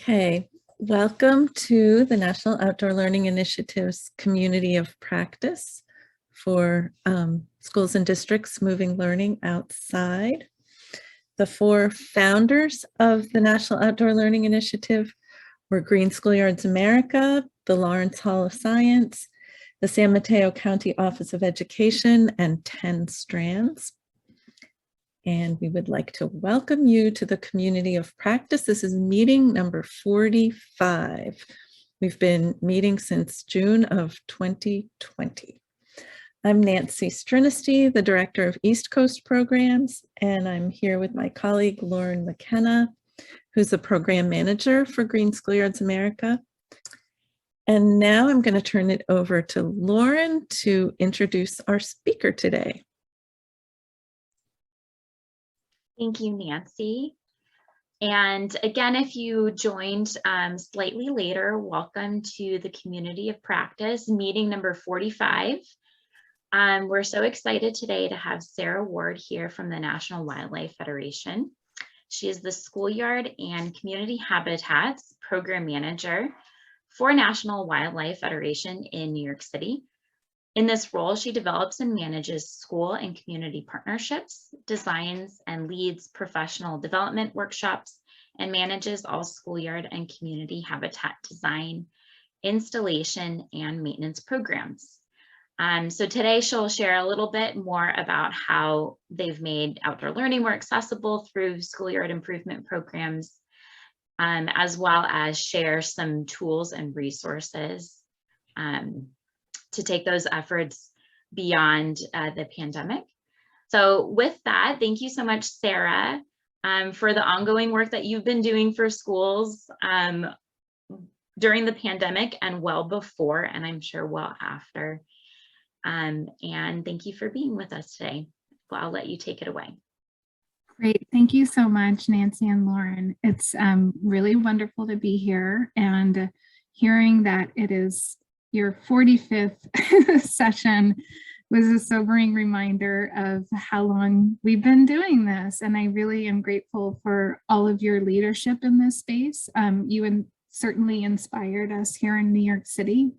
Okay, welcome to the National Outdoor Learning Initiative's Community of Practice for schools and districts moving learning outside. The four founders of the National Outdoor Learning Initiative were Green Schoolyards America, the Lawrence Hall of Science, the San Mateo County Office of Education, and 10 Strands. And we would like to welcome you to the Community of Practice. This is meeting number 45. We've been meeting since June of 2020. I'm Nancy Striniste, the Director of East Coast Programs, and I'm here with my colleague, Lauren McKenna, who's the Program Manager for Green Schoolyards America. And now I'm going to turn it over to Lauren to introduce our speaker today. Thank you, Nancy. And again, if you joined slightly later, welcome to the Community of Practice, meeting number 45. We're so excited today to have Sarah Ward here from the National Wildlife Federation. She is the Schoolyard and Community Habitats Program Manager for National Wildlife Federation in New York City. In this role, she develops and manages school and community partnerships, designs and leads professional development workshops, and manages all schoolyard and community habitat design, installation, and maintenance programs. So today she'll share a little bit more about how they've made outdoor learning more accessible through schoolyard improvement programs, as well as share some tools and resources to take those efforts beyond the pandemic. So with that, thank you so much, Sarah, for the ongoing work that you've been doing for schools during the pandemic and well before, and I'm sure well after. And thank you for being with us today. Well, I'll let you take it away. Great. Thank you so much, Nancy and Lauren. It's really wonderful to be here, and hearing that it is your 45th session was a sobering reminder of how long we've been doing this. And I really am grateful for all of your leadership in this space. You certainly inspired us here in New York City.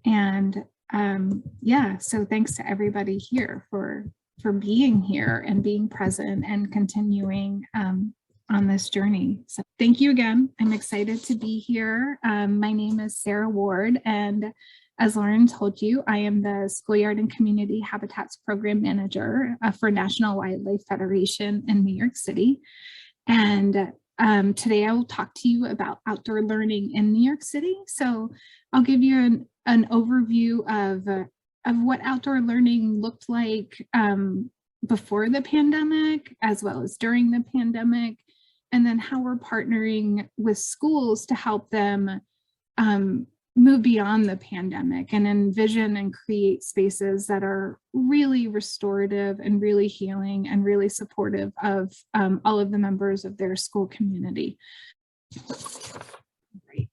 And yeah, so thanks to everybody here for being here and being present and continuing on this journey. So thank you again. I'm excited to be here. My name is Sarah Ward, and as Lauren told you, I am the Schoolyard and Community Habitats Program Manager for National Wildlife Federation in New York City. And today I will talk to you about outdoor learning in New York City. So I'll give you an overview of what outdoor learning looked like before the pandemic, as well as during the pandemic, and then how we're partnering with schools to help them move beyond the pandemic and envision and create spaces that are really restorative and really healing and really supportive of all of the members of their school community. Great.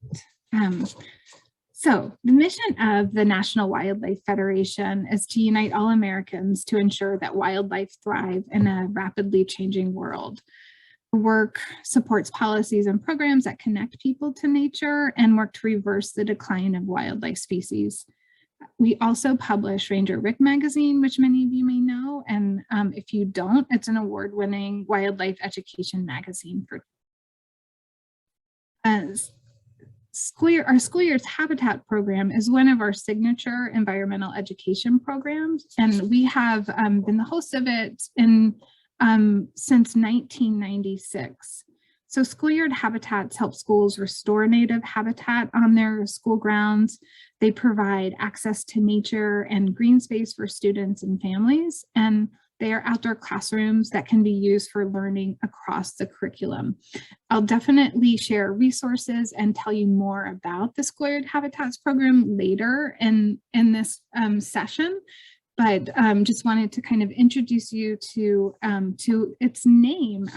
So the mission of the National Wildlife Federation is to unite all Americans to ensure that wildlife thrive in a rapidly changing world. Work supports policies and programs that connect people to nature and work to reverse the decline of wildlife species. We also publish Ranger Rick magazine, which many of you may know, and if you don't, it's an award-winning wildlife education magazine. Our Schoolyards Habitat program is one of our signature environmental education programs, and we have been the host of it since 1996. So Schoolyard Habitats help schools restore native habitat on their school grounds. They provide access to nature and green space for students and families, and they are outdoor classrooms that can be used for learning across the curriculum. I'll definitely share resources and tell you more about the Schoolyard Habitats program later in this session. But just wanted to kind of introduce you to its name.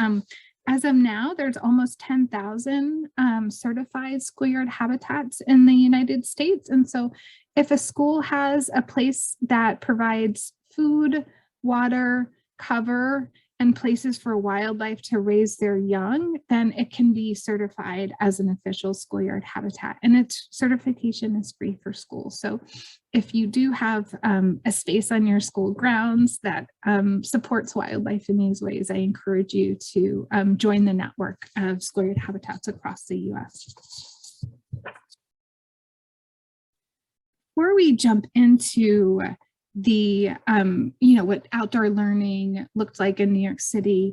As of now, there's almost 10,000 certified schoolyard habitats in the United States. And so if a school has a place that provides food, water, cover, and places for wildlife to raise their young, then it can be certified as an official schoolyard habitat, and its certification is free for schools. So if you do have a space on your school grounds that supports wildlife in these ways, I encourage you to join the network of schoolyard habitats across the US. Before we jump into the, what outdoor learning looked like in New York City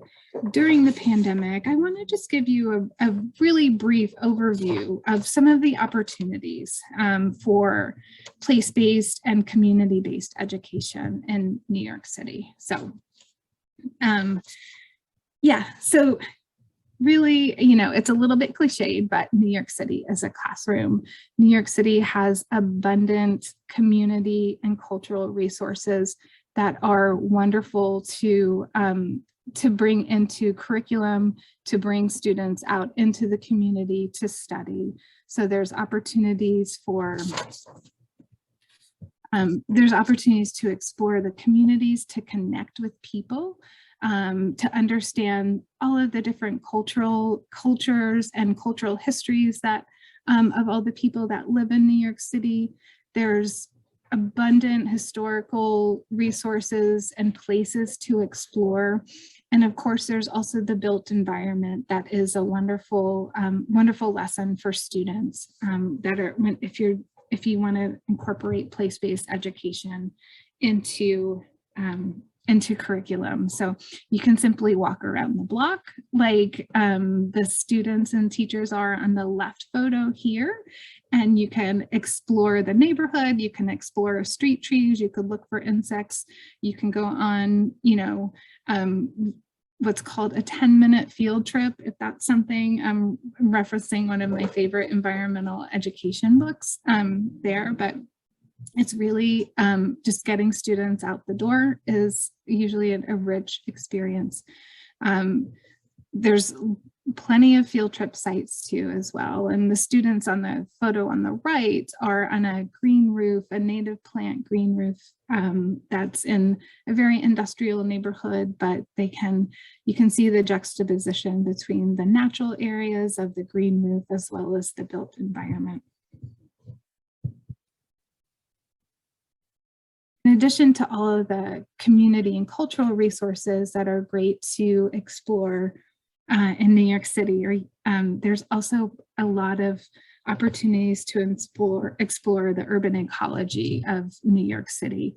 during the pandemic, I want to just give you a really brief overview of some of the opportunities for place-based and community-based education in New York City. So, so really, it's a little bit cliched, but New York City is a classroom. New York City has abundant community and cultural resources that are wonderful to bring into curriculum, to bring students out into the community to study. So there's opportunities to explore the communities, to connect with people, to understand all of the different cultures and cultural histories that of all the people that live in New York City. There's abundant historical resources and places to explore. And of course, there's also the built environment that is a wonderful, wonderful lesson for students if you want to incorporate place-based education into curriculum. So you can simply walk around the block like the students and teachers are on the left photo here, and you can explore the neighborhood, you can explore street trees, you could look for insects, you can go on, what's called a 10-minute field trip, if that's something. I'm referencing one of my favorite environmental education books there, but it's really just getting students out the door is usually a rich experience. There's plenty of field trip sites too as well. And the students on the photo on the right are on a green roof, a native plant green roof that's in a very industrial neighborhood, but you can see the juxtaposition between the natural areas of the green roof as well as the built environment. In addition to all of the community and cultural resources that are great to explore in New York City, there's also a lot of opportunities to explore the urban ecology of New York City.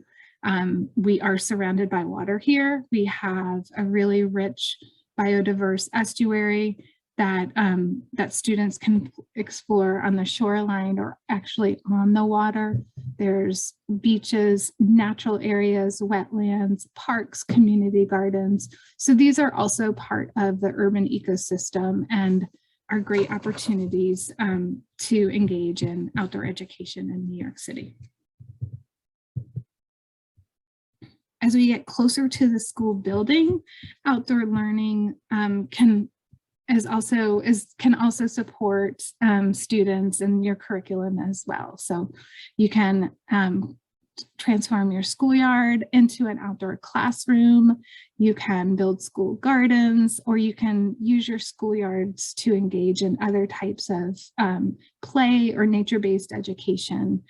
We are surrounded by water here. We have a really rich biodiverse estuary that students can explore on the shoreline or actually on the water. There's beaches, natural areas, wetlands, parks, community gardens. So these are also part of the urban ecosystem and are great opportunities to engage in outdoor education in New York City. As we get closer to the school building, outdoor learning can also support students in your curriculum as well. So you can transform your schoolyard into an outdoor classroom. You can build school gardens, or you can use your schoolyards to engage in other types of play or nature-based education.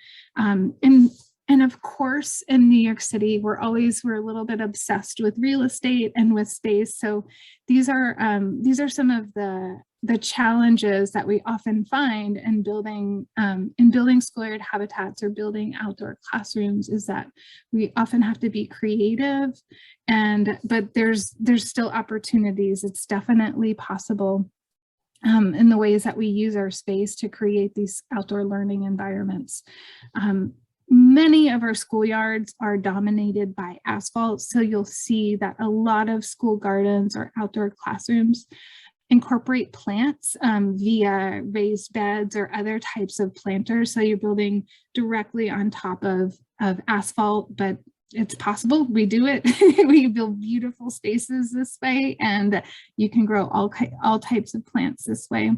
And of course, in New York City, we're a little bit obsessed with real estate and with space. So these are some of the challenges that we often find in building schoolyard habitats or building outdoor classrooms, is that we often have to be creative, but there's still opportunities. It's definitely possible in the ways that we use our space to create these outdoor learning environments. Many of our schoolyards are dominated by asphalt, so you'll see that a lot of school gardens or outdoor classrooms incorporate plants via raised beds or other types of planters. So you're building directly on top of asphalt, but it's possible. We do it. We build beautiful spaces this way, and you can grow all types of plants this way.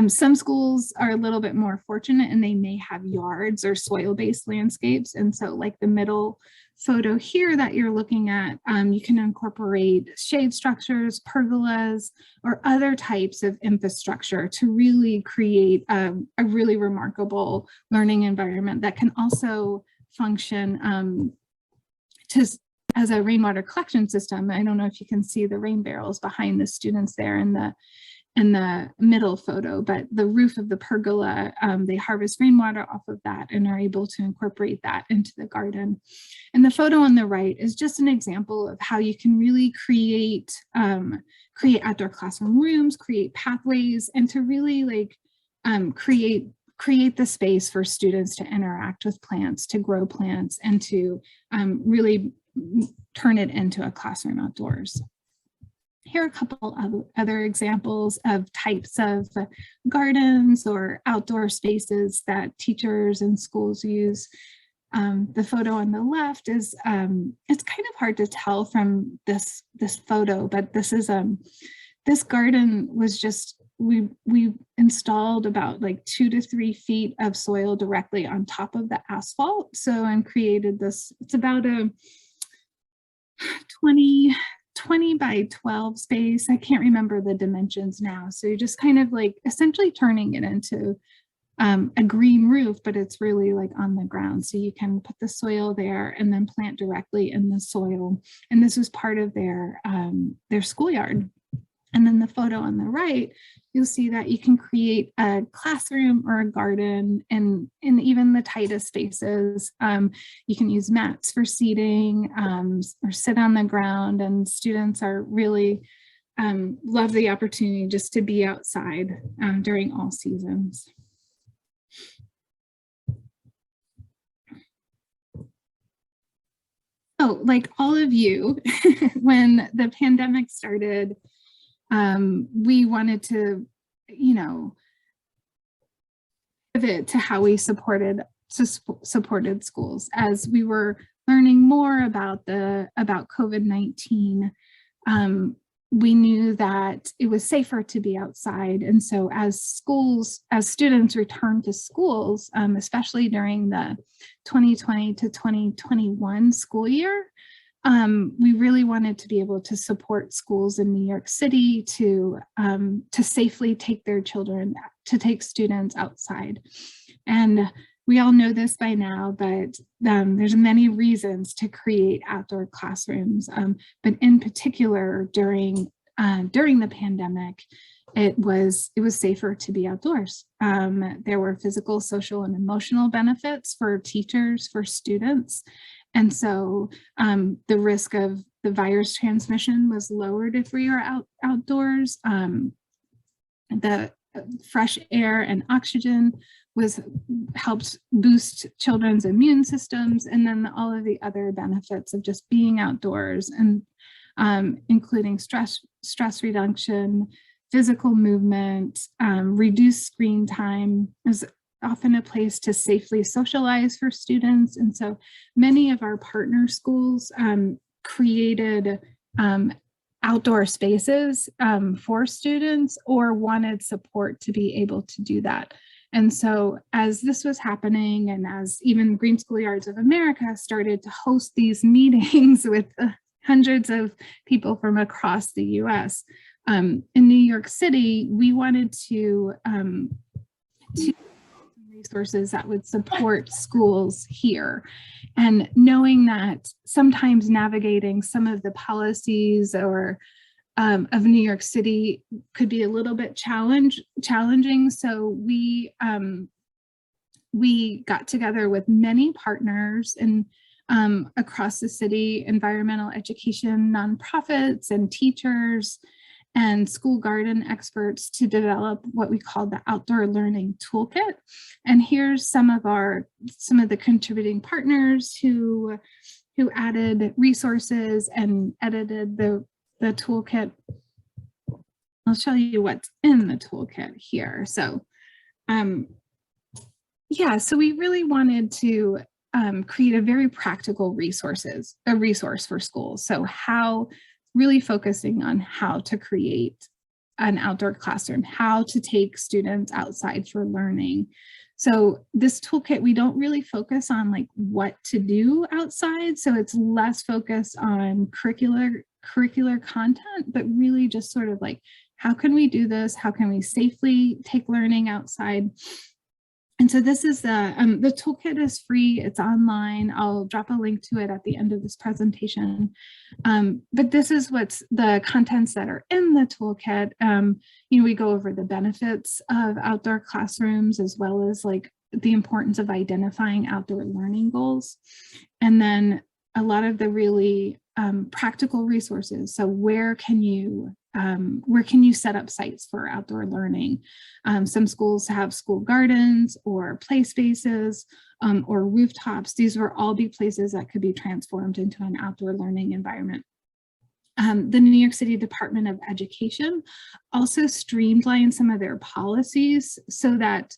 Some schools are a little bit more fortunate, and they may have yards or soil-based landscapes. And so like the middle photo here that you're looking at, you can incorporate shade structures, pergolas, or other types of infrastructure to really create a really remarkable learning environment that can also function as a rainwater collection system. I don't know if you can see the rain barrels behind the students there in the middle photo, but the roof of the pergola, they harvest rainwater off of that and are able to incorporate that into the garden. And the photo on the right is just an example of how you can really create outdoor classroom rooms, create pathways, and to really like create the space for students to interact with plants, to grow plants, and to really turn it into a classroom outdoors. Here are a couple of other examples of types of gardens or outdoor spaces that teachers and schools use. The photo on the left is, it's kind of hard to tell from this photo, but this garden was just, we installed about like 2 to 3 feet of soil directly on top of the asphalt. So, and created this, it's about a 20 by 12 space. I can't remember the dimensions now. So you're just kind of like essentially turning it into a green roof, but it's really like on the ground. So you can put the soil there and then plant directly in the soil. And this was part of their schoolyard. And then the photo on the right, you'll see that you can create a classroom or a garden, and in even the tightest spaces, you can use mats for seating or sit on the ground, and students are really love the opportunity just to be outside during all seasons. So like all of you, when the pandemic started, we wanted to, pivot to how we supported schools as we were learning more about COVID-19. We knew that it was safer to be outside, and so as students returned to schools, especially during the 2020 to 2021 school year, we really wanted to be able to support schools in New York City to safely take take students outside. And we all know this by now, but there's many reasons to create outdoor classrooms. But in particular, during the pandemic, it was safer to be outdoors. There were physical, social, and emotional benefits for teachers, for students. And so the risk of the virus transmission was lowered if we were outdoors. The fresh air and oxygen helped boost children's immune systems, and then all of the other benefits of just being outdoors, and including stress reduction, physical movement, reduced screen time. Is often a place to safely socialize for students. And so many of our partner schools created outdoor spaces for students, or wanted support to be able to do that. And so as this was happening, and as even Green Schoolyards of America started to host these meetings with hundreds of people from across the US, in New York City, we wanted to resources that would support schools here. And knowing that sometimes navigating some of the policies or of New York City could be a little bit challenging. So we got together with many partners and across the city, environmental education, nonprofits, and teachers, and school garden experts to develop what we call the Outdoor Learning Toolkit. And here's some of the contributing partners who added resources and edited the toolkit. I'll show you what's in the toolkit here. So yeah, so we really wanted to create a very practical resource for schools. So how really focusing on how to create an outdoor classroom, how to take students outside for learning. So this toolkit, we don't really focus on like what to do outside. So it's less focused on curricular content, but really just sort of like, how can we do this? How can we safely take learning outside? And so this is the toolkit is free, it's online. I'll drop a link to it at the end of this presentation. But this is what's the contents that are in the toolkit. We go over the benefits of outdoor classrooms, as well as like the importance of identifying outdoor learning goals. And then a lot of the really practical resources. So where can you set up sites for outdoor learning? Some schools have school gardens or play spaces or rooftops. These will all be places that could be transformed into an outdoor learning environment. The New York City Department of Education also streamlined some of their policies so that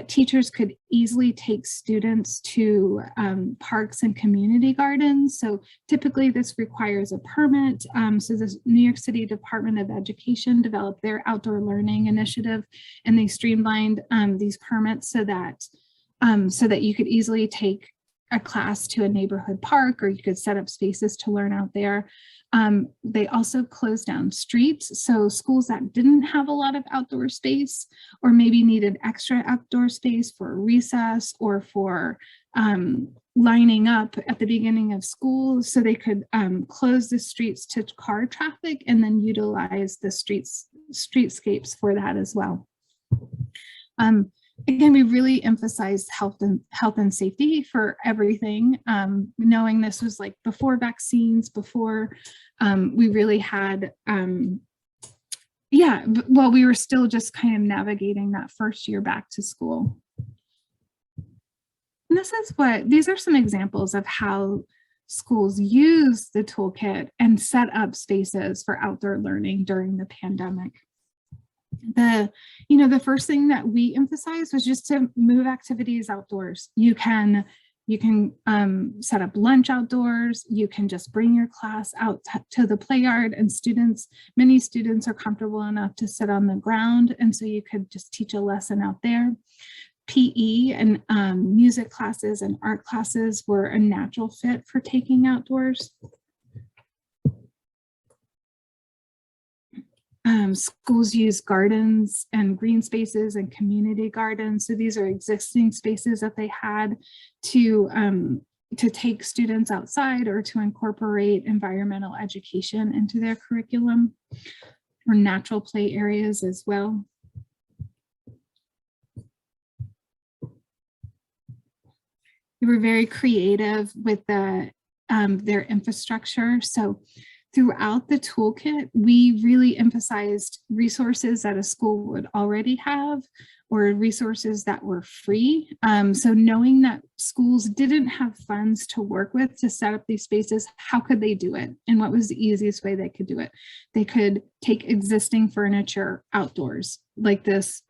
teachers could easily take students to parks and community gardens. So typically this requires a permit. So the New York City Department of Education developed their outdoor learning initiative, and they streamlined these permits so that you could easily take a class to a neighborhood park, or you could set up spaces to learn out there. They also closed down streets. So schools that didn't have a lot of outdoor space, or maybe needed extra outdoor space for recess or for lining up at the beginning of school, so they could close the streets to car traffic and then utilize the streetscapes for that as well. Again, we really emphasized health and safety for everything, knowing this was like before vaccines, before we really had, we were still just kind of navigating that first year back to school. And these are some examples of how schools use the toolkit and set up spaces for outdoor learning during the pandemic. The first thing that we emphasized was just to move activities outdoors. You can set up lunch outdoors. You can just bring your class out to the play yard, and many students are comfortable enough to sit on the ground, and so you could just teach a lesson out there. PE and music classes and art classes were a natural fit for taking outdoors. Schools use gardens and green spaces and community gardens. So these are existing spaces that they had to take students outside, or to incorporate environmental education into their curriculum, or natural play areas as well. They were very creative with their infrastructure. So throughout the toolkit, we really emphasized resources that a school would already have, or resources that were free. So knowing that schools didn't have funds to work with to set up these spaces, how could they do it? And what was the easiest way they could do it? They could take existing furniture outdoors, like this,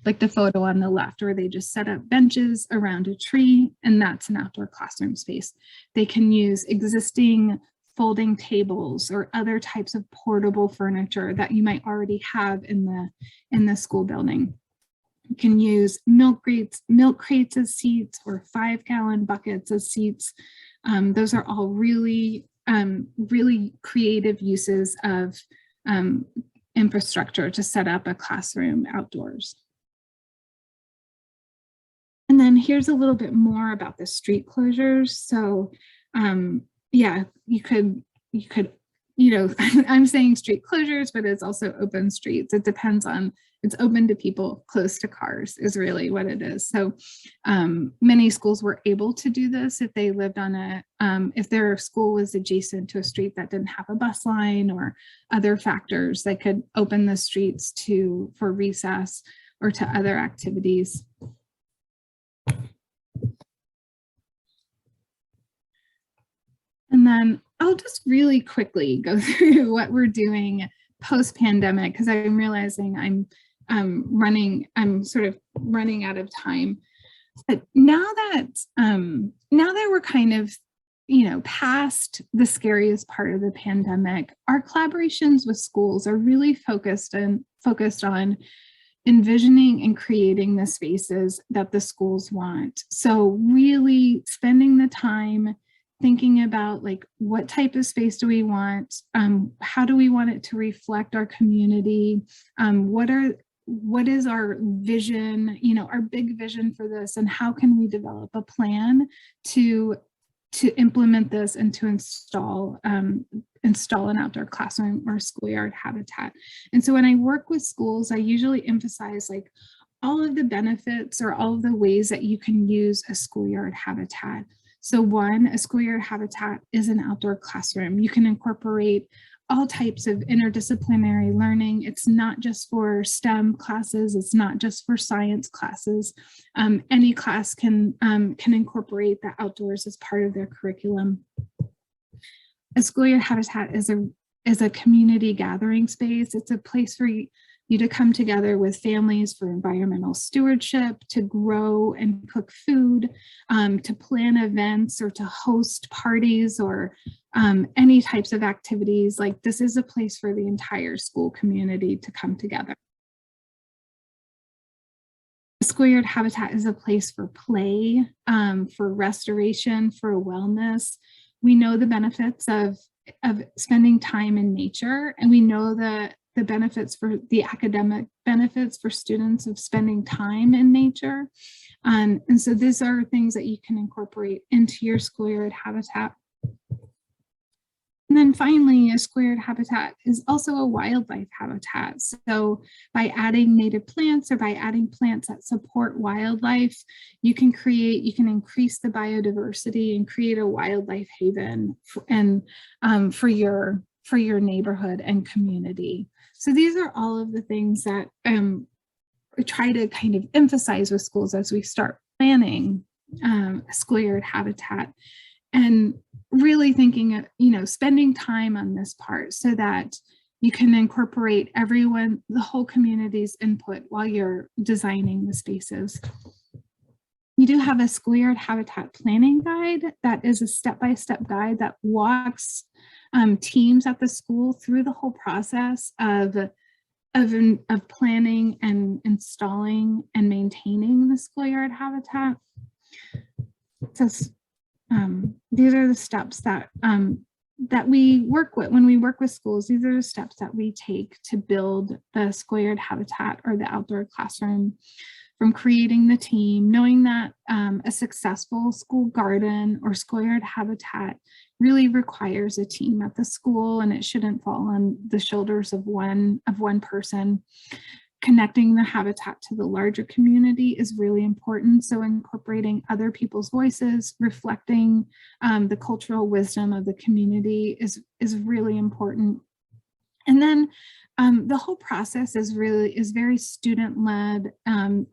like the photo on the left, where they just set up benches around a tree, and that's an outdoor classroom space. They can use existing folding tables or other types of portable furniture that you might already have in the school building. You can use milk crates as seats, or 5-gallon buckets as seats. Those are all really creative uses of infrastructure to set up a classroom outdoors. And then here's a little bit more about the street closures. So yeah, you could, I'm saying street closures, but it's also open streets. It depends on, it's open to people close to cars is really what it is. So many schools were able to do this if they lived on if their school was adjacent to a street that didn't have a bus line or other factors, they could open the streets for recess or to other activities. And then I'll just really quickly go through what we're doing post-pandemic, because I'm realizing I'm sort of running out of time. But now that we're kind of, past the scariest part of the pandemic, our collaborations with schools are really focused on envisioning and creating the spaces that the schools want. So really spending the time thinking about, like, what type of space do we want? How do we want it to reflect our community? What is our vision, our big vision for this, and how can we develop a plan to implement this and to install an outdoor classroom or schoolyard habitat. And so when I work with schools, I usually emphasize, like, all of the benefits or all of the ways that you can use a schoolyard habitat. So one, a schoolyard habitat is an outdoor classroom. You can incorporate all types of interdisciplinary learning. It's not just for STEM classes. It's not just for science classes. Any class can incorporate the outdoors as part of their curriculum. A schoolyard habitat is a community gathering space. It's a place for you to come together with families for environmental stewardship, to grow and cook food, to plan events, or to host parties, or any types of activities. Like, this is a place for the entire school community to come together. A schoolyard habitat is a place for play, for restoration, for wellness. We know the benefits of spending time in nature, and we know the benefits, for the academic benefits for students of spending time in nature. And so these are things that you can incorporate into your schoolyard habitat. And then finally, a schoolyard habitat is also a wildlife habitat. So by adding native plants, or by adding plants that support wildlife, you can increase the biodiversity and create a wildlife haven for your neighborhood and community. So these are all of the things that we try to kind of emphasize with schools as we start planning a schoolyard habitat, and really thinking of, spending time on this part so that you can incorporate the whole community's input while you're designing the spaces. We do have a schoolyard habitat planning guide that is a step-by-step guide that walks teams at the school through the whole process of planning and installing and maintaining the schoolyard habitat. So these are the steps that we work with when we work with schools. These are the steps that we take to build the schoolyard habitat or the outdoor classroom, from creating the team, knowing that a successful school garden or schoolyard habitat really requires a team at the school, and it shouldn't fall on the shoulders of one person. Connecting the habitat to the larger community is really important. So incorporating other people's voices, reflecting the cultural wisdom of the community is really important. And then the whole process is very student-led.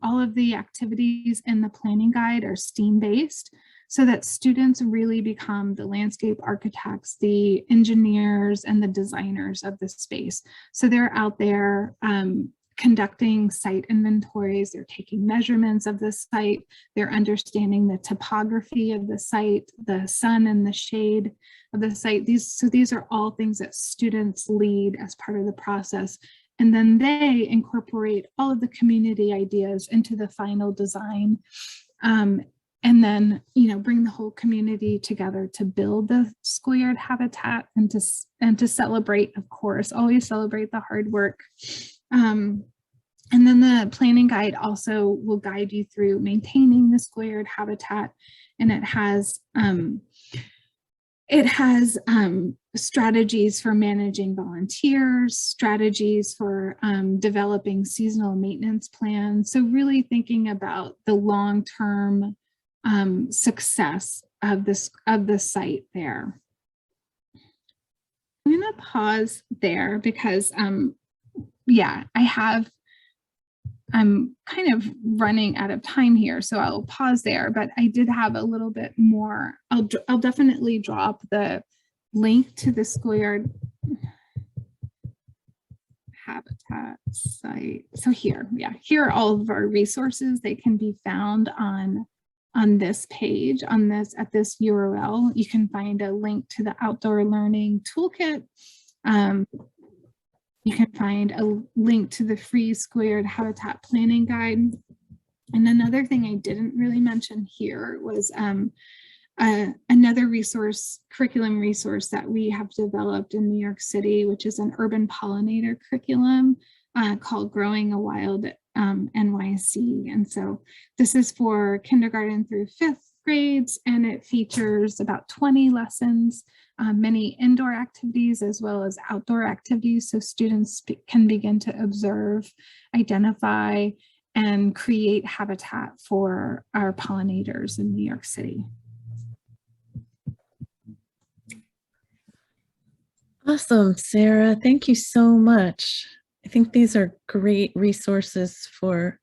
All of the activities in the planning guide are STEAM-based, so that students really become the landscape architects, the engineers, and the designers of the space. So they're out there conducting site inventories, they're taking measurements of the site, they're understanding the topography of the site, the sun and the shade of the site. These are all things that students lead as part of the process. And then they incorporate all of the community ideas into the final design. And then, bring the whole community together to build the schoolyard habitat and to celebrate, of course, always celebrate the hard work. And then the planning guide also will guide you through maintaining the schoolyard habitat, and it has strategies for managing volunteers, strategies for developing seasonal maintenance plans. So really thinking about the long-term success of the site there. I'm going to pause there because I'm kind of running out of time here, so I'll pause there, but I did have a little bit more. I'll definitely drop the link to the schoolyard habitat site. So here are all of our resources. They can be found on this page, at this URL, you can find a link to the outdoor learning toolkit. You can find a link to the free schoolyard habitat planning guide. And another thing I didn't really mention here was another resource, curriculum resource that we have developed in New York City, which is an urban pollinator curriculum called Growing a Wild NYC. And so this is for kindergarten through 5th grades, and it features about 20 lessons, many indoor activities as well as outdoor activities, so students can begin to observe, identify, and create habitat for our pollinators in New York City. Awesome, Sarah. Thank you so much. I think these are great resources for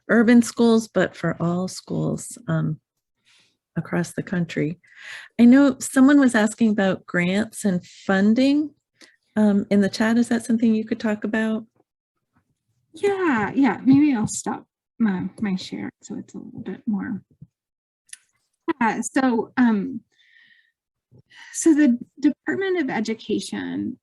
urban schools, but for all schools across the country. I know someone was asking about grants and funding in the chat. Is that something you could talk about? Yeah, maybe I'll stop my share so it's a little bit more. So the Department of Education,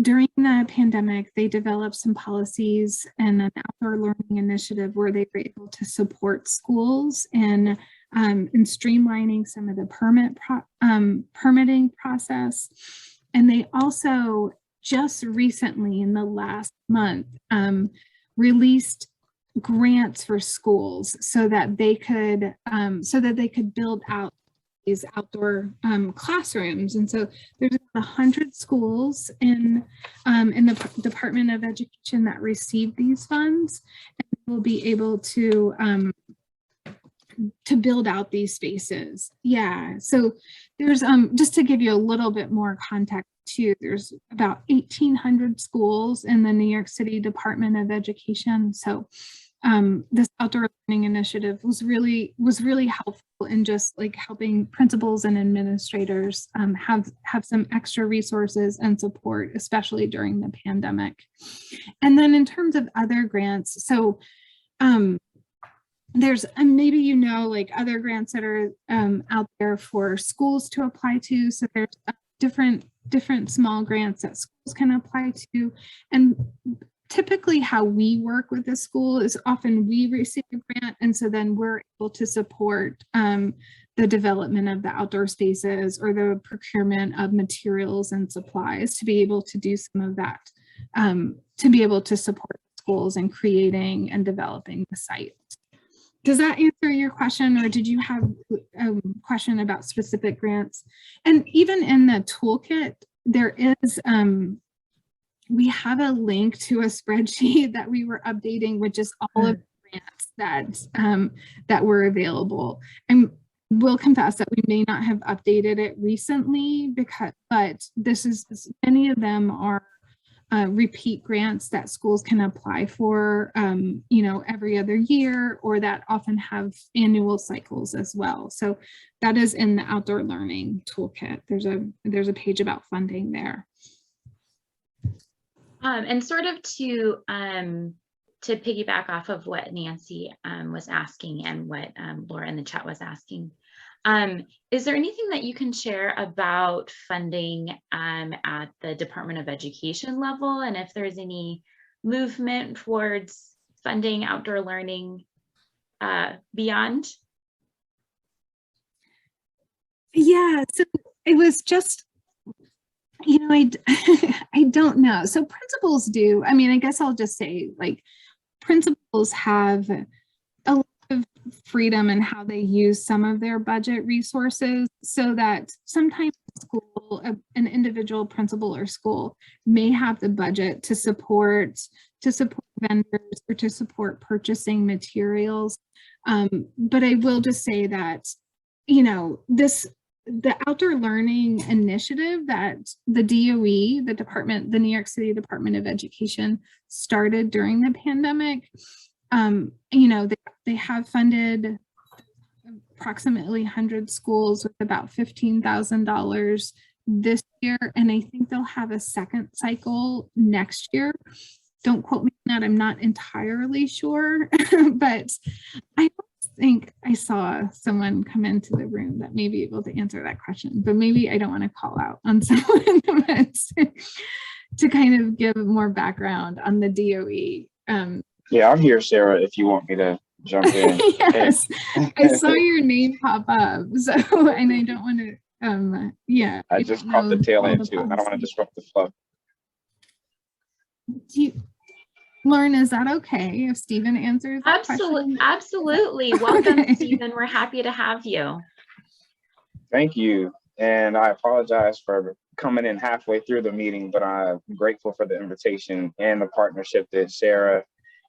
during the pandemic, they developed some policies and an outdoor learning initiative where they were able to support schools in streamlining some of the permitting process. And they also just recently, in the last month, released grants for schools so that they could build out these outdoor classrooms. And so there's 100 schools in the Department of Education that receive these funds, and will be able to build out these spaces. Yeah, so there's just to give you a little bit more context too, there's about 1,800 schools in the New York City Department of Education. So this outdoor learning initiative was really helpful in just like helping principals and administrators have some extra resources and support, especially during the pandemic. And then in terms of other grants, so there's maybe like other grants that are out there for schools to apply to. So there's different small grants that schools can apply to, and typically how we work with the school is often we receive a grant, and so then we're able to support the development of the outdoor spaces or the procurement of materials and supplies to be able to do some of that, to be able to support schools in creating and developing the site. Does that answer your question, or did you have a question about specific grants? And even in the toolkit, there is, we have a link to a spreadsheet that we were updating, which is all of the grants that were available. And will confess that we may not have updated it recently, but many of them are repeat grants that schools can apply for, every other year, or that often have annual cycles as well. So that is in the outdoor learning toolkit. There's a page about funding there. And sort of to piggyback off of what Nancy was asking and what Laura in the chat was asking, is there anything that you can share about funding at the Department of Education level, and if there's any movement towards funding outdoor learning beyond? Yeah, so it was just, I don't know. So principals do, I guess I'll just say, like, principals have a lot of freedom in how they use some of their budget resources, so that sometimes school, an individual principal or school may have the budget to support vendors or to support purchasing materials. But I will just say that, the outdoor learning initiative that the DOE, the New York City Department of Education, started during the pandemic, they have funded approximately 100 schools with about $15,000 this year, and I think they'll have a second cycle next year. Don't quote me on that, I'm not entirely sure, but I think I saw someone come into the room that may be able to answer that question, but maybe I don't want to call out on someone to kind of give more background on the DOE. Yeah, I'm here, Sarah, if you want me to jump in. Yes, I saw your name pop up, so, and I don't want to, yeah. I just caught the tail end too, and I don't want to disrupt the flow. Lauren, is that okay if Stephen answers that Absolutely, question? absolutely. Welcome, Okay. Stephen. We're happy to have you. Thank you. And I apologize for coming in halfway through the meeting, but I'm grateful for the invitation and the partnership that Sarah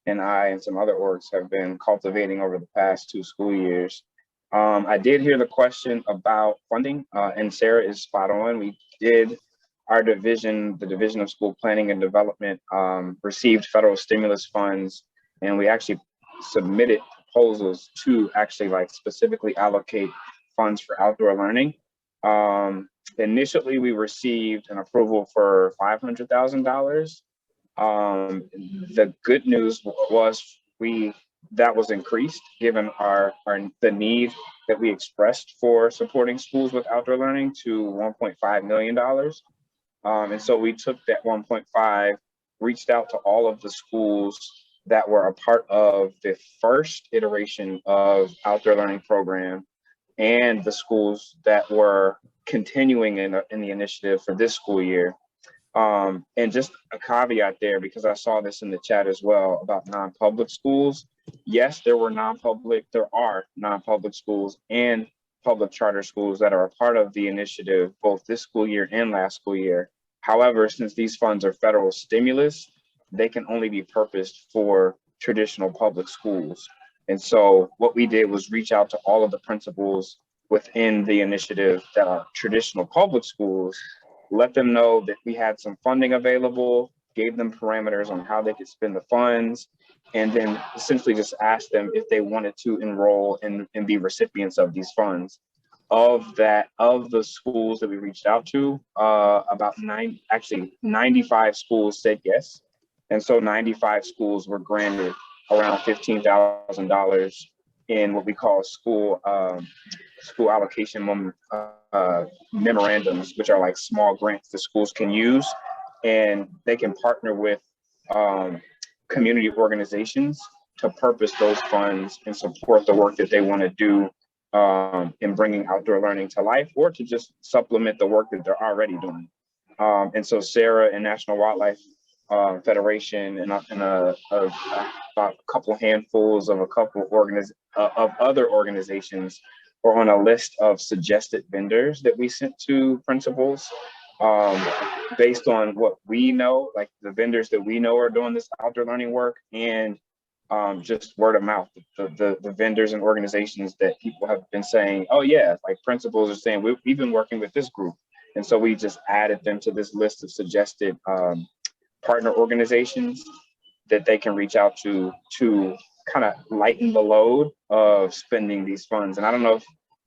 and I and some other orgs have been cultivating over the past 2 school years. I did hear the question about funding, and Sarah is spot on. We did, our division, the Division of School Planning and Development, received federal stimulus funds, and we actually submitted proposals to actually like specifically allocate funds for outdoor learning. Initially, we received an approval for $500,000. The good news was that was increased given the need that we expressed for supporting schools with outdoor learning to $1.5 million. And so we took that 1.5, reached out to all of the schools that were a part of the first iteration of outdoor learning program and the schools that were continuing in the initiative for this school year. And just a caveat there, because I saw this in the chat as well about non-public schools. Yes, there are non-public schools and public charter schools that are a part of the initiative, both this school year and last school year. However, since these funds are federal stimulus, they can only be purposed for traditional public schools. And so what we did was reach out to all of the principals within the initiative that are traditional public schools, let them know that we had some funding available, gave them parameters on how they could spend the funds, and then essentially just asked them if they wanted to enroll and be recipients of these funds. Of the schools that we reached out to, about 95 schools said yes. And so 95 schools were granted around $15,000 in what we call school allocation memorandums, which are like small grants that schools can use, and they can partner with community organizations to purpose those funds and support the work that they want to do in bringing outdoor learning to life, or to just supplement the work that they're already doing. And so Sarah and National Wildlife Federation and about a couple handfuls of of other organizations were on a list of suggested vendors that we sent to principals based on what we know, like the vendors that we know are doing this outdoor learning work, and just word of mouth, the vendors and organizations that people have been saying, oh yeah, like principals are saying, we've been working with this group. And so we just added them to this list of suggested partner organizations that they can reach out to kind of lighten the load of spending these funds. And I don't know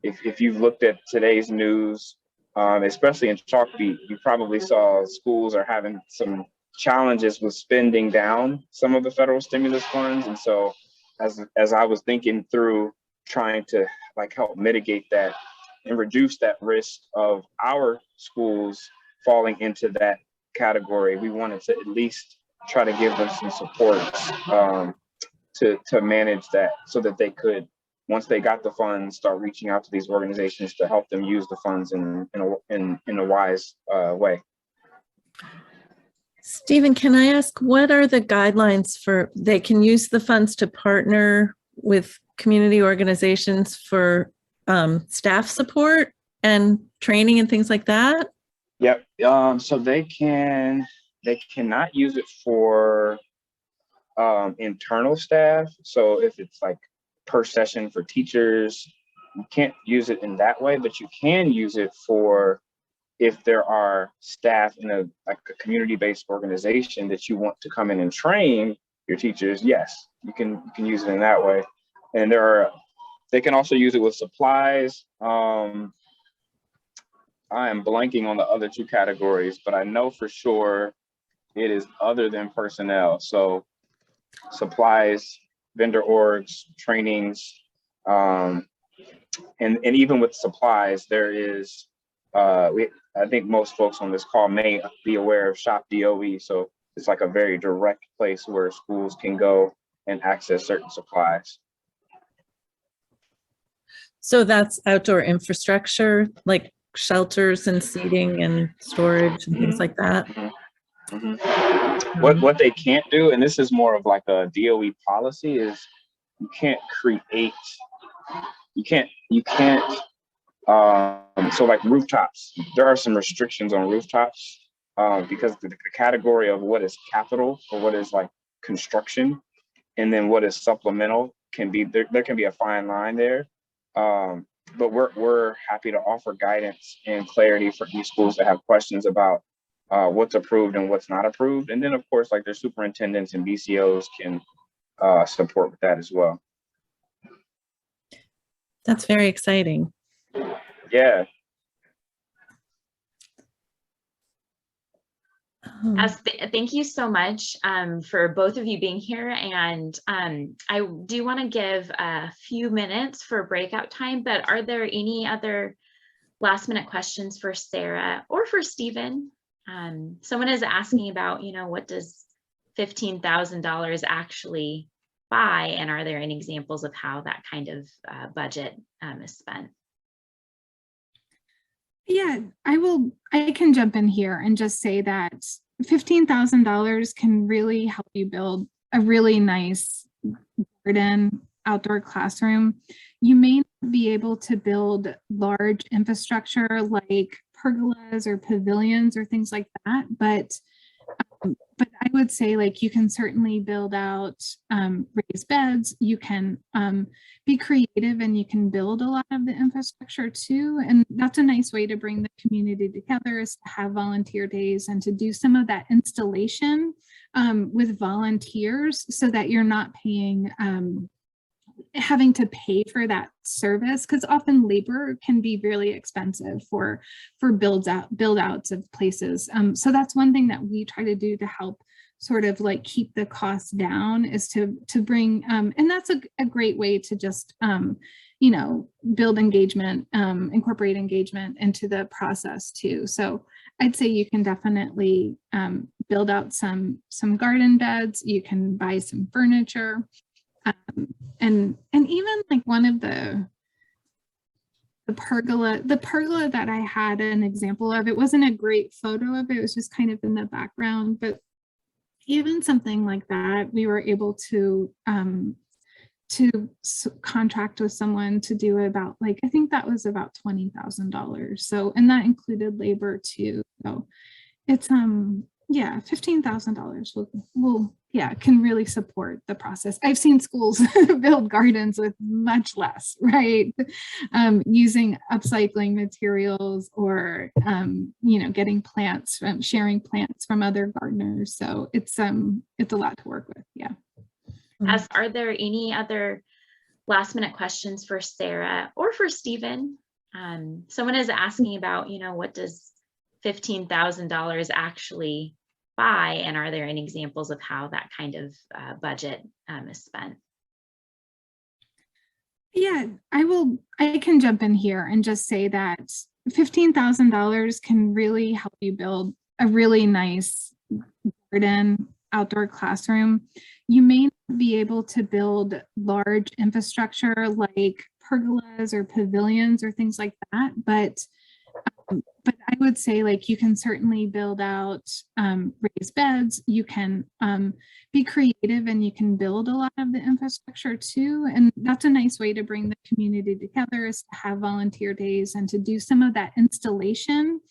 if you've looked at today's news, especially in Chalkbeat, you probably saw schools are having some challenges with spending down some of the federal stimulus funds. And so as I was thinking through trying to like help mitigate that and reduce that risk of our schools falling into that category, we wanted to at least try to give them some support to manage that, so that they could, once they got the funds, start reaching out to these organizations to help them use the funds in a wise way. Stephen, can I ask, what are the guidelines for, they can use the funds to partner with community organizations for staff support and training and things like that? Yep. So they cannot use it for internal staff. So if it's like per session for teachers, you can't use it in that way, but you can use it for if there are staff in a community-based organization that you want to come in and train your teachers. Yes, you can use it in that way. And they can also use it with supplies. I am blanking on the other 2 categories, but I know for sure it is other than personnel. So supplies, vendor orgs, trainings, And even with supplies, there is, I think most folks on this call may be aware of Shop DOE. So it's like a very direct place where schools can go and access certain supplies. So that's outdoor infrastructure, like shelters and seating and storage and things like that. What they can't do, and this is more of like a DOE policy, is you can't create, so like rooftops, there are some restrictions on rooftops because the category of what is capital or what is like construction and then what is supplemental can be, there can be a fine line there. But we're happy to offer guidance and clarity for these schools that have questions about what's approved and what's not approved. And then of course, like their superintendents and BCOs can support with that as well. That's very exciting. Yeah. Thank you so much for both of you being here. And I do want to give a few minutes for breakout time, but are there any other last minute questions for Sarah or for Stephen? Someone is asking about, what does $15,000 actually buy? And are there any examples of how that kind of budget is spent? Yeah, I can jump in here and just say that $15,000 can really help you build a really nice garden outdoor classroom. You may not be able to build large infrastructure like pergolas or pavilions or things like that, but I would say like you can certainly build out raised beds. You can be creative and you can build a lot of the infrastructure too. And that's a nice way to bring the community together, is to have volunteer days and to do some of that installation with volunteers so that you're not paying having to pay for that service, because often labor can be really expensive for build outs of places. So that's one thing that we try to do to help sort of like keep the costs down, is to bring and that's a great way to just build engagement, incorporate engagement into the process too. So I'd say you can definitely build out some garden beds. You can buy some furniture. And even like one of the pergola that I had an example of, it wasn't a great photo of it, it was just kind of in the background, but even something like that, we were able to contract with someone to do about, like, I think that was about $20,000. So, and that included labor too. So it's, yeah, $15,000 will can really support the process. I've seen schools build gardens with much less, right? Using upcycling materials or getting plants, sharing plants from other gardeners. So it's a lot to work with. Yeah. Are there any other last minute questions for Sarah or for Stephen? Someone is asking about, what does $15,000 actually buy, and are there any examples of how that kind of budget is spent? Yeah, I can jump in here and just say that $15,000 can really help you build a really nice garden outdoor classroom. You may not be able to build large infrastructure like pergolas or pavilions or things like that, but I would say like you can certainly build out raised beds. You can be creative and you can build a lot of the infrastructure too. And that's a nice way to bring the community together, is to have volunteer days and to do some of that installation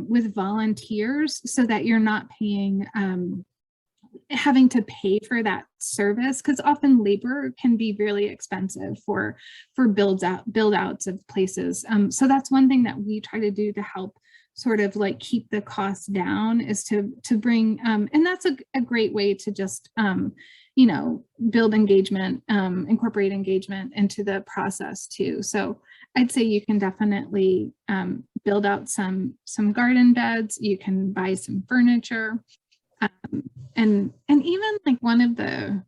with volunteers so that you're not paying having to pay for that service, because often labor can be really expensive for build outs of places. So that's one thing that we try to do to help sort of like keep the costs down, is to bring and that's a great way to just build engagement, incorporate engagement into the process too. So I'd say you can definitely build out some garden beds. You can buy some furniture. And even like one of the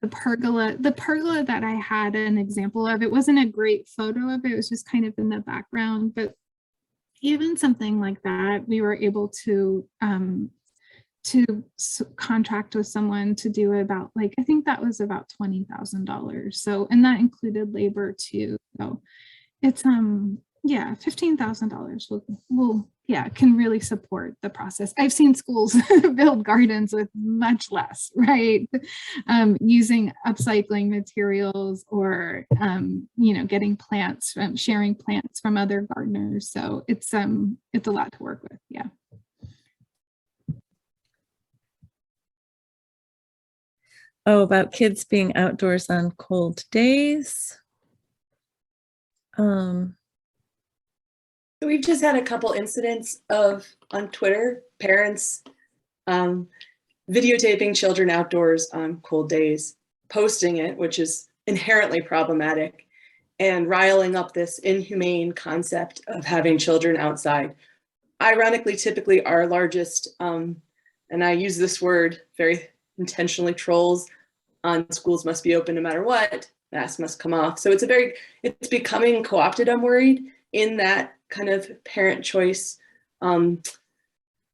the pergola that I had an example of, it wasn't a great photo of it. It was just kind of in the background, but even something like that, we were able to contract with someone to do about, like, I think that was about $20,000. So, and that included labor too. So it's, yeah, $15,000 will, yeah, can really support the process. I've seen schools build gardens with much less, right? Using upcycling materials or, you know, getting plants, sharing plants from other gardeners. So it's a lot to work with, yeah. Oh, about kids being outdoors on cold days. We've just had a couple incidents on Twitter, parents videotaping children outdoors on cold days, posting it, which is inherently problematic, and riling up this inhumane concept of having children outside. Ironically, typically our largest, and I use this word very intentionally, trolls on schools must be open no matter what, masks must come off. So it's becoming co-opted, I'm worried, in that kind of parent choice, that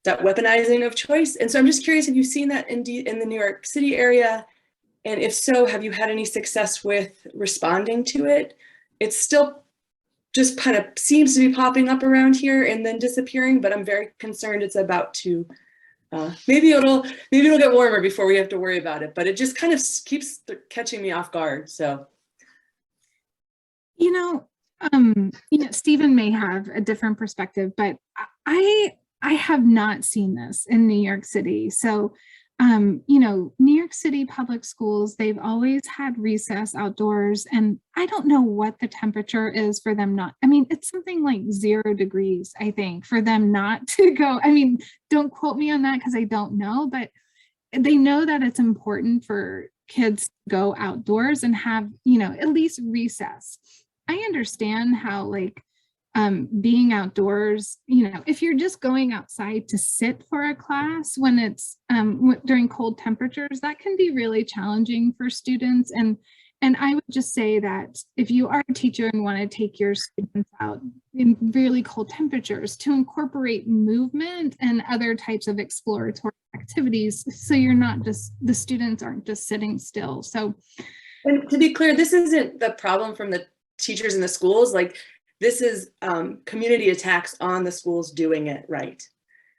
weaponizing of choice. And so I'm just curious if you've seen that in the New York City area, and if so, have you had any success with responding to it? It's still just kind of seems to be popping up around here and then disappearing, but I'm very concerned it's about to, maybe it'll get warmer before we have to worry about it, but it just kind of keeps catching me off guard, so. You know, Stephen may have a different perspective, but I have not seen this in New York City. So, you know, New York City public schools, they've always had recess outdoors, and I don't know what the temperature is for them not, I mean, it's something like 0 degrees, I think, for them not to go. I mean, don't quote me on that because I don't know, but they know that it's important for kids to go outdoors and have, you know, at least recess. I understand how, like, being outdoors, you know, if you're just going outside to sit for a class when it's during cold temperatures, that can be really challenging for students. And I would just say that if you are a teacher and want to take your students out in really cold temperatures, to incorporate movement and other types of exploratory activities, so you're not just, the students aren't just sitting still. So, and to be clear, this isn't the problem from the teachers in the schools. Like, this is community attacks on the schools doing it right.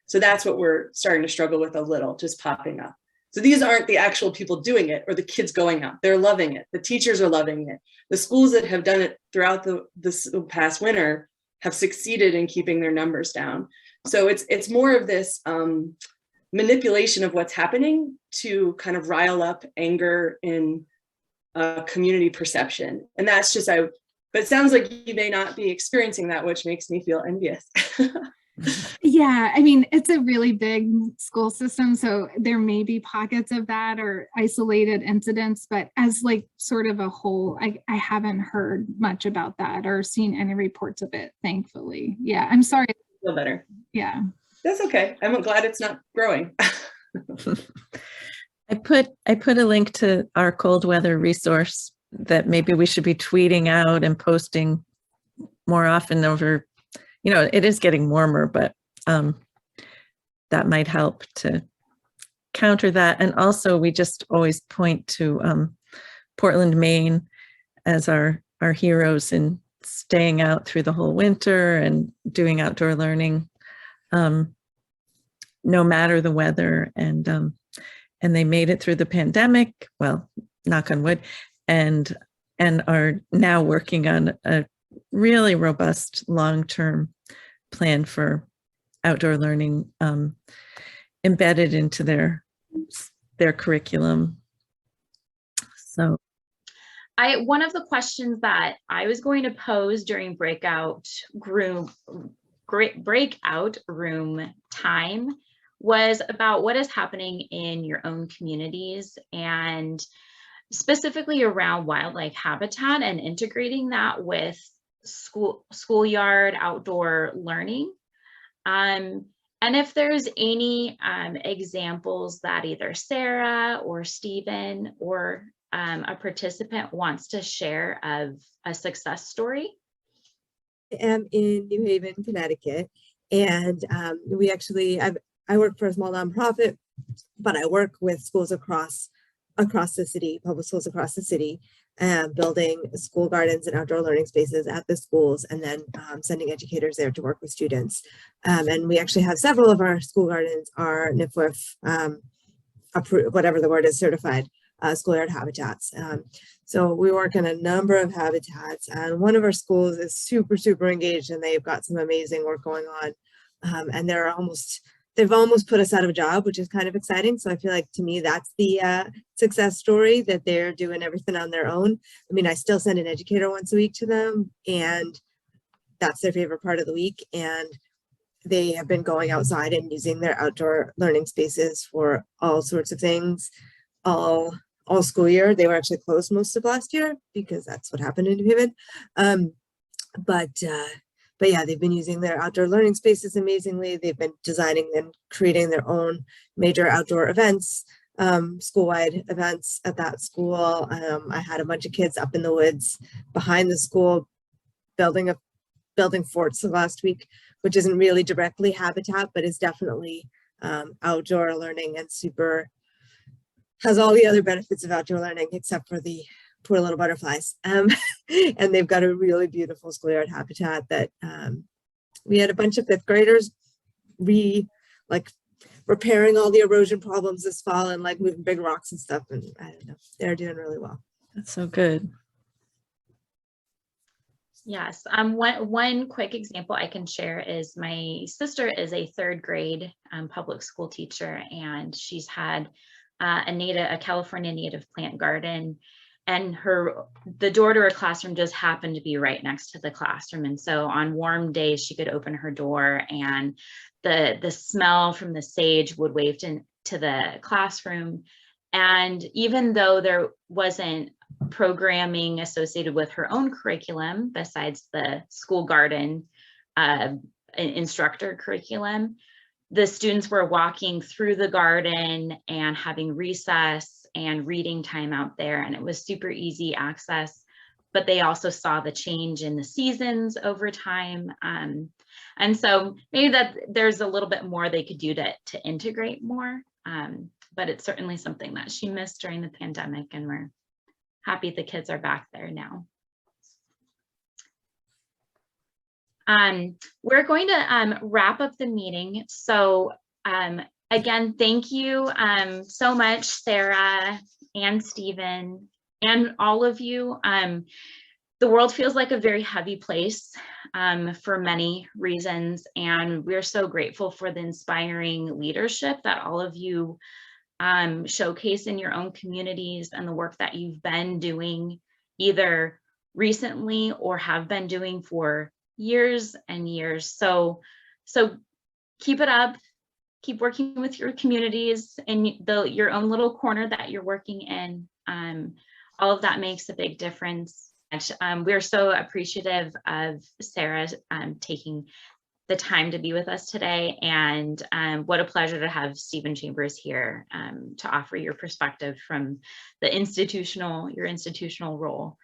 So that's what we're starting to struggle with a little, just popping up. So these aren't the actual people doing it or the kids going out. They're loving it. The teachers are loving it. The schools that have done it throughout this past winter have succeeded in keeping their numbers down. So it's more of this manipulation of what's happening to kind of rile up anger in community perception. And that's just, but it sounds like you may not be experiencing that, which makes me feel envious. yeah, I mean, it's a really big school system, so there may be pockets of that or isolated incidents, but as like sort of a whole, I haven't heard much about that or seen any reports of it, thankfully. Yeah, I'm sorry. I feel better. Yeah. That's okay. I'm glad it's not growing. I put a link to our cold weather resource that maybe we should be tweeting out and posting more often over, you know, it is getting warmer, but that might help to counter that. And also we just always point to Portland, Maine as our heroes in staying out through the whole winter and doing outdoor learning, no matter the weather. And they made it through the pandemic, well, knock on wood, and are now working on a really robust long-term plan for outdoor learning embedded into their curriculum. So one of the questions that I was going to pose during breakout room time was about what is happening in your own communities, and specifically around wildlife habitat and integrating that with schoolyard outdoor learning. And if there's any examples that either Sarah or Stephen or a participant wants to share of a success story. I am in New Haven, Connecticut, and we actually, I work for a small nonprofit, but I work with schools across the city, public schools across the city, building school gardens and outdoor learning spaces at the schools, and then sending educators there to work with students. And we actually have several of our school gardens are NIFWF approved, whatever the word is, certified schoolyard habitats. So we work in a number of habitats, and one of our schools is super engaged, and they've got some amazing work going on. And they've almost put us out of a job, which is kind of exciting. So I feel like, to me, that's the success story, that they're doing everything on their own. I mean, I still send an educator once a week to them, and that's their favorite part of the week. And they have been going outside and using their outdoor learning spaces for all sorts of things all school year. They were actually closed most of last year because that's what happened in New Haven. But yeah, they've been using their outdoor learning spaces amazingly. They've been designing and creating their own major outdoor events, school-wide events at that school. I had a bunch of kids up in the woods behind the school building forts last week, which isn't really directly habitat, but is definitely outdoor learning, and has all the other benefits of outdoor learning except for the poor little butterflies. And they've got a really beautiful schoolyard habitat that we had a bunch of fifth graders repairing all the erosion problems this fall, and like moving big rocks and stuff. And I don't know, they're doing really well. That's so good. Yes, one quick example I can share is my sister is a third grade public school teacher, and she's had a California native plant garden, and the door to her classroom just happened to be right next to the classroom. And so on warm days, she could open her door, and the smell from the sage would wave to the classroom. And even though there wasn't programming associated with her own curriculum besides the school garden instructor curriculum, the students were walking through the garden and having recess and reading time out there, and it was super easy access. But they also saw the change in the seasons over time, and so maybe that there's a little bit more they could do to integrate more, but it's certainly something that she missed during the pandemic, and we're happy the kids are back there now. We're going to wrap up the meeting. So again, thank you so much, Sarah and Stephen, and all of you. The world feels like a very heavy place for many reasons, and we're so grateful for the inspiring leadership that all of you showcase in your own communities, and the work that you've been doing either recently or have been doing for years and years. So keep it up, keep working with your communities and your own little corner that you're working in. All of that makes a big difference. We're so appreciative of Sarah taking the time to be with us today, and what a pleasure to have Stephen Chambers here to offer your perspective from your institutional role.